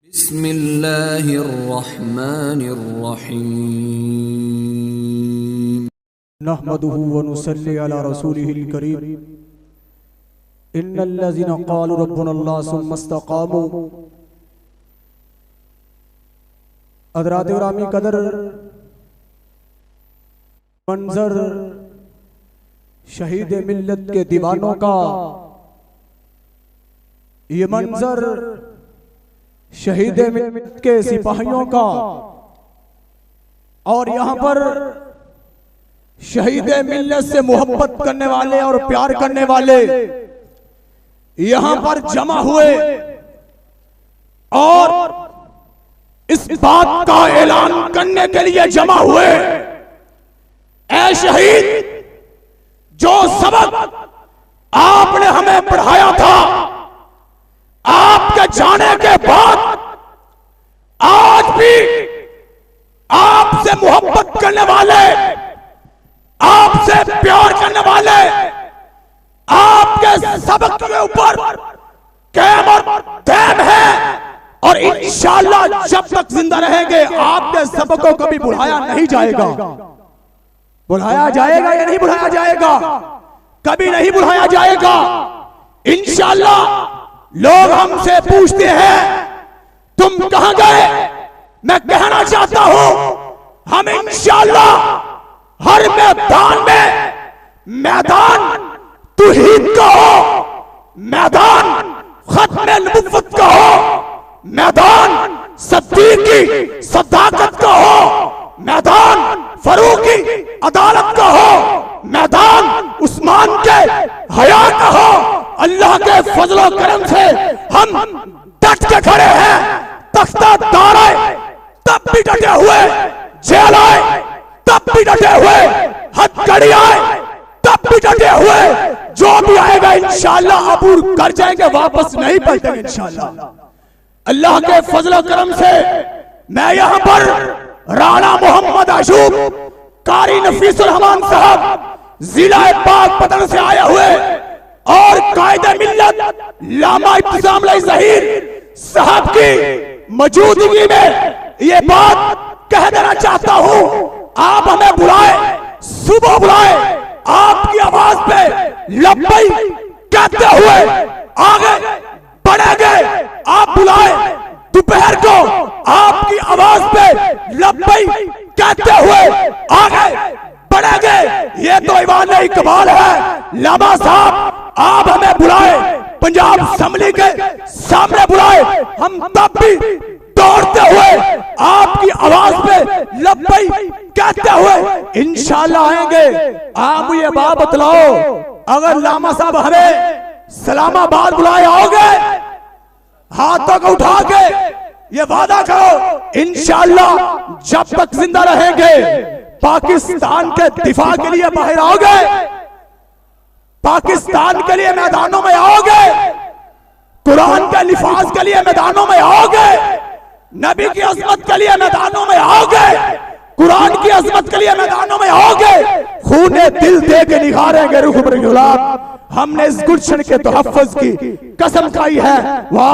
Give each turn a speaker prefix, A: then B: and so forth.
A: बिस्मिल्लाहिर्रहमानिर्रहीम।
B: नहमदुहु व नुसल्ली अला रसूलिहिल करीम। इन्नल्लज़ीना क़ालू रब्बुनल्लाह सुम्मा इस्तक़ामू। हज़रात ग्रामी कदर, मंजर शहीद मिल्लत के दीवानों का, ये मंजर शहीद मिल्लत के सिपाहियों का, और यहाँ पर शहीद मिल्लत से मोहब्बत करने वाले और प्यार करने वाले यहाँ पर जमा हुए और इस बात का ऐलान करने के लिए जमा हुए, ऐ शहीद, जो सबक आपने हमें पढ़ाया था, आपके जाने के बाद आज भी आपसे मोहब्बत करने वाले, आपसे प्यार करने वाले, आपके सबक के ऊपर कायम और दायम है, और इंशाअल्लाह जब तक जिंदा रहेंगे आपके सबक को कभी भुलाया नहीं जाएगा। बुलाया जाएगा या नहीं बुलाया जाएगा? कभी नहीं बुलाया जाएगा इंशाअल्लाह। लोग हमसे पूछते हैं तुम कहां गए, मैं कहना चाहता हूं हम इंशाअल्लाह हर मैदान में, मैदान तौहीद का हो, मैदान खत्मे नबुव्वत का हो, मैदान सिद्दीक की सदाकत का हो, मैदान फारूक की अदालत का हो, मैदान उस्मान के हया का हो, अल्लाह के फजलो करम से हम डट के खड़े हैं। तख्ता दार आए तब भी डटे हुए, जेल आए तब भी डटे हुए, हथकड़ी आए तब भी डटे हुए। जो भी आएगा इंशाअल्लाह अबूर कर जाएंगे, वापस नहीं पलटेंगे इंशाअल्लाह। अल्लाह के फजलो करम से मैं यहाँ पर राणा मोहम्मद अशूब कारी नफीसुर रहमान साहब जिला पाकपतन से आए हुए और कायदे मिल्लत लामा इब्तिसाम ज़हीर साहब की मौजूदगी में ये बात कह देना चाहता हूं। आप हमें बुलाए, सुबह बुलाए, आपकी आवाज पे लब्बैक कहते हुए आगे बढ़ेंगे। आप बुलाए दोपहर को, आपकी आवाज पे लब्बैक कहते हुए आगे बढ़ेंगे। ये तो ईवान इकबाल है। लामा साहब आप हमें बुलाए, पंजाब असेंबली के सामने बुलाए, हम तब भी दौड़ते हुए आपकी आवाज पे लब्बैक कहते हुए इंशाअल्लाह आएंगे। आप मुझे बात बतलाओ, अगर लामा साहब हमें सलामाबाद बुलाए आओगे, हाथों को उठा के ये वादा करो इंशाअल्लाह जब तक जिंदा रहेंगे पाकिस्तान के दिफा के लिए बाहर आओगे, पाकिस्तान के लिए मैदानों में आओगे, कुरान के लिफाज के लिए मैदानों में आओगे, नबी की अजमत के लिए मैदानों में आओगे, कुरान की अजमत के लिए मैदानों में आओगे, खूने दिल दे के निखारेंगे रुख पर गुलाब। हमने इस गुलशन के तहफ्फुज़ की कसम खाई है।